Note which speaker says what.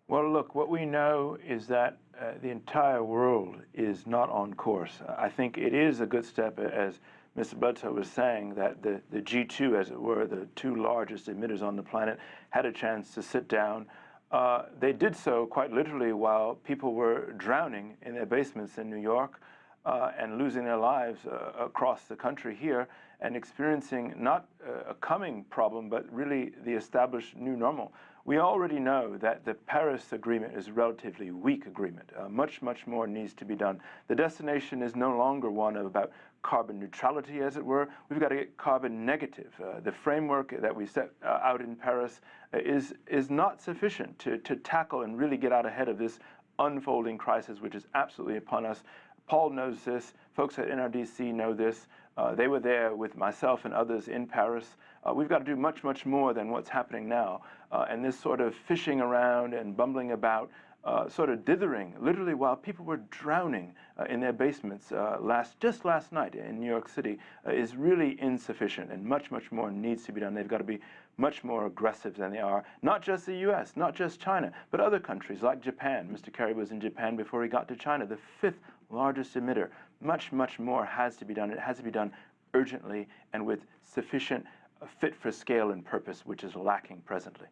Speaker 1: Well, look, what we know is that the entire world is not on course. I think it is a good step, as Mr. Bledsoe was saying, that the G2, as it were, the two largest emitters on the planet, had a chance to sit down. They did so quite literally while people were drowning in their basements in New York and losing their lives across the country here and experiencing not a coming problem, but really the established new normal. We already know that the Paris Agreement is a relatively weak agreement. Much more needs to be done. The destination is no longer one about carbon neutrality, as it were. We've got to get carbon negative. The framework that we set out in Paris is not sufficient to tackle and really get out ahead of this unfolding crisis, which is absolutely upon us. Paul knows this. Folks at NRDC know this. They were there with myself and others in Paris. We've got to do much more than what's happening now. And this sort of fishing around and bumbling about, sort of dithering, literally while people were drowning in their basements just last night in New York City, is really insufficient, and much more needs to be done. They've got to be much more aggressive than they are. Not just the U.S., not just China, but other countries like Japan. Mr. Kerry was in Japan before he got to China, the fifth largest emitter. Much more has to be done. It has to be done urgently and with sufficient fit for scale and purpose, which is lacking presently.